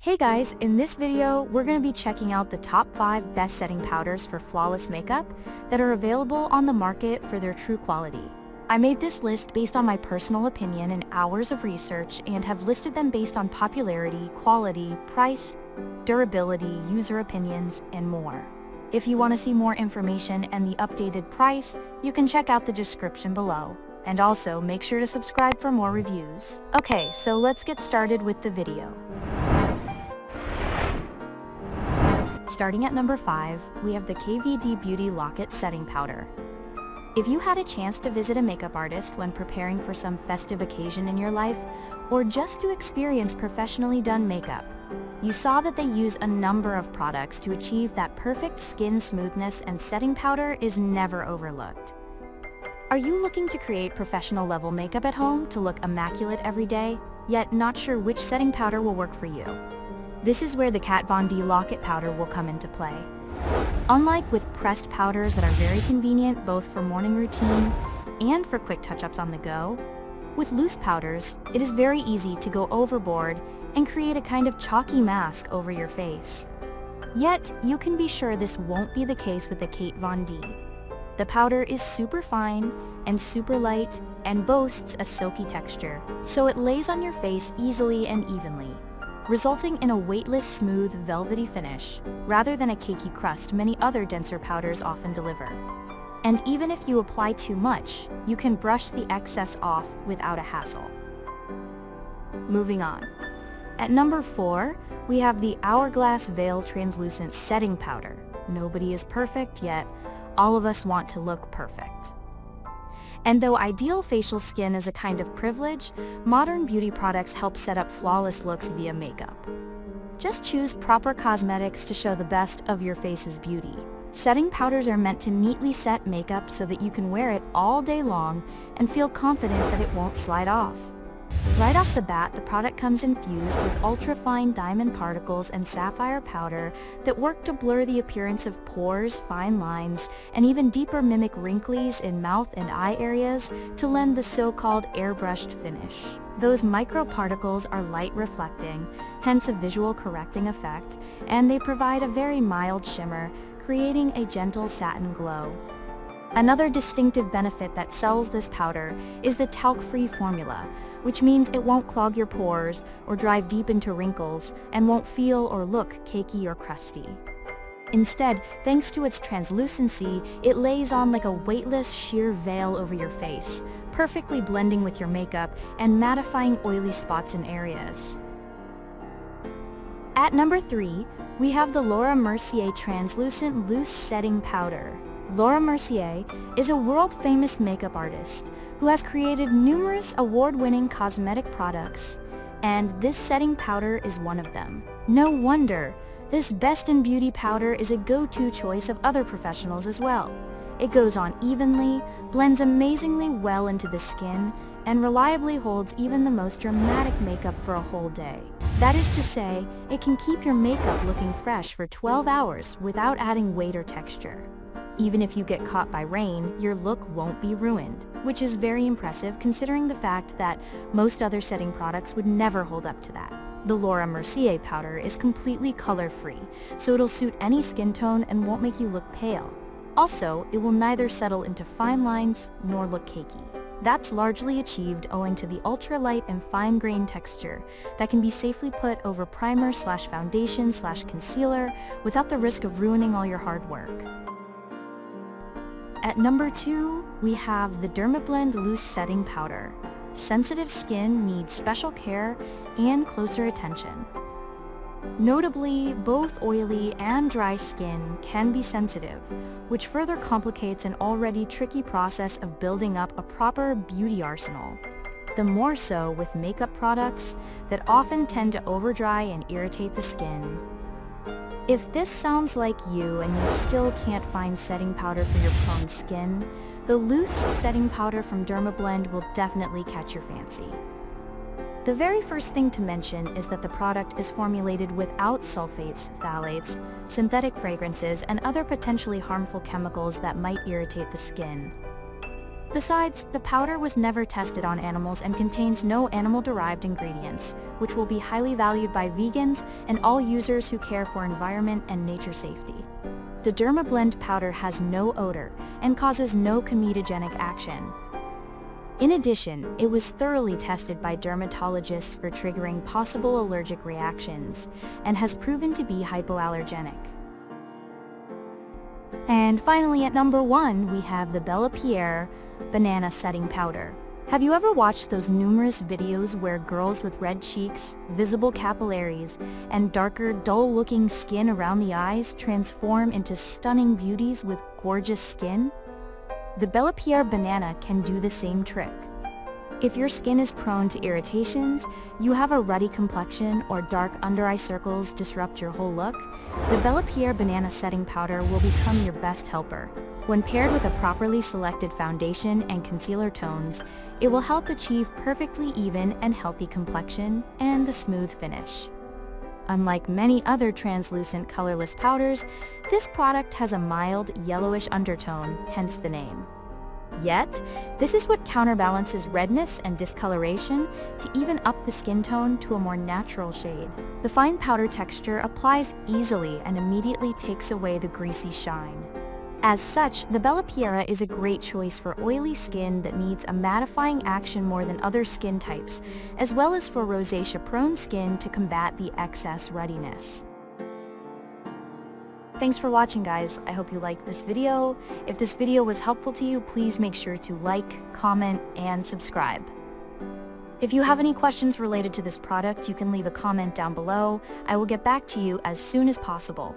Hey guys, in this video, we're going to be checking out the top 5 best setting powders for flawless makeup that are available on the market for their true quality. I made this list based on my personal opinion and hours of research and have listed them based on popularity, quality, price, durability, user opinions, and more. If you want to see more information and the updated price, you can check out the description below. And also, make sure to subscribe for more reviews. Okay, so let's get started with the video. Starting at number 5, we have the KVD Beauty Lock-It Setting Powder. If you had a chance to visit a makeup artist when preparing for some festive occasion in your life, or just to experience professionally done makeup, you saw that they use a number of products to achieve that perfect skin smoothness, and setting powder is never overlooked. Are you looking to create professional level makeup at home to look immaculate every day, yet not sure which setting powder will work for you? This is where the Kat Von D Lock-It powder will come into play. Unlike with pressed powders that are very convenient both for morning routine and for quick touch-ups on the go, with loose powders, it is very easy to go overboard and create a kind of chalky mask over your face. Yet, you can be sure this won't be the case with the Kat Von D. The powder is super fine and super light and boasts a silky texture, so it lays on your face easily and evenly, resulting in a weightless, smooth, velvety finish, rather than a cakey crust many other denser powders often deliver. And even if you apply too much, you can brush the excess off without a hassle. Moving on. At number 4, we have the Hourglass Veil Translucent Setting Powder. Nobody is perfect, yet all of us want to look perfect. And though ideal facial skin is a kind of privilege, modern beauty products help set up flawless looks via makeup. Just choose proper cosmetics to show the best of your face's beauty. Setting powders are meant to neatly set makeup so that you can wear it all day long and feel confident that it won't slide off. Right off the bat, the product comes infused with ultra-fine diamond particles and sapphire powder that work to blur the appearance of pores, fine lines, and even deeper mimic wrinkles in mouth and eye areas to lend the so-called airbrushed finish. Those microparticles are light reflecting, hence a visual correcting effect, and they provide a very mild shimmer, creating a gentle satin glow. Another distinctive benefit that sells this powder is the talc-free formula, which means it won't clog your pores or drive deep into wrinkles and won't feel or look cakey or crusty. Instead, thanks to its translucency, it lays on like a weightless sheer veil over your face, perfectly blending with your makeup and mattifying oily spots in areas. At number 3, we have the Laura Mercier Translucent Loose Setting Powder. Laura Mercier is a world-famous makeup artist who has created numerous award-winning cosmetic products, and this setting powder is one of them. No wonder, this best in beauty powder is a go-to choice of other professionals as well. It goes on evenly, blends amazingly well into the skin, and reliably holds even the most dramatic makeup for a whole day. That is to say, it can keep your makeup looking fresh for 12 hours without adding weight or texture. Even if you get caught by rain, your look won't be ruined, which is very impressive considering the fact that most other setting products would never hold up to that. The Laura Mercier powder is completely color-free, so it'll suit any skin tone and won't make you look pale. Also, it will neither settle into fine lines nor look cakey. That's largely achieved owing to the ultra-light and fine-grained texture that can be safely put over primer/foundation/concealer without the risk of ruining all your hard work. At number 2, we have the Dermablend Loose Setting Powder. Sensitive skin needs special care and closer attention. Notably, both oily and dry skin can be sensitive, which further complicates an already tricky process of building up a proper beauty arsenal. The more so with makeup products that often tend to overdry and irritate the skin. If this sounds like you and you still can't find setting powder for your prone skin, the loose setting powder from Dermablend will definitely catch your fancy. The very first thing to mention is that the product is formulated without sulfates, phthalates, synthetic fragrances, and other potentially harmful chemicals that might irritate the skin. Besides, the powder was never tested on animals and contains no animal-derived ingredients, which will be highly valued by vegans and all users who care for environment and nature safety. The Dermablend powder has no odor and causes no comedogenic action. In addition, it was thoroughly tested by dermatologists for triggering possible allergic reactions and has proven to be hypoallergenic. And finally, at number 1, we have the Bellapierre Banana Setting Powder. Have you ever watched those numerous videos where girls with red cheeks, visible capillaries, and darker, dull-looking skin around the eyes transform into stunning beauties with gorgeous skin? The Bellapierre Banana can do the same trick. If your skin is prone to irritations, you have a ruddy complexion, or dark under-eye circles disrupt your whole look, the Bellapierre Banana Setting Powder will become your best helper. When paired with a properly selected foundation and concealer tones, it will help achieve perfectly even and healthy complexion and a smooth finish. Unlike many other translucent colorless powders, this product has a mild yellowish undertone, hence the name. Yet, this is what counterbalances redness and discoloration to even up the skin tone to a more natural shade. The fine powder texture applies easily and immediately takes away the greasy shine. As such, the Bellapierre is a great choice for oily skin that needs a mattifying action more than other skin types, as well as for rosacea-prone skin to combat the excess ruddiness. Thanks for watching, guys. I hope you liked this video. If this video was helpful to you, please make sure to like, comment, and subscribe. If you have any questions related to this product, you can leave a comment down below. I will get back to you as soon as possible.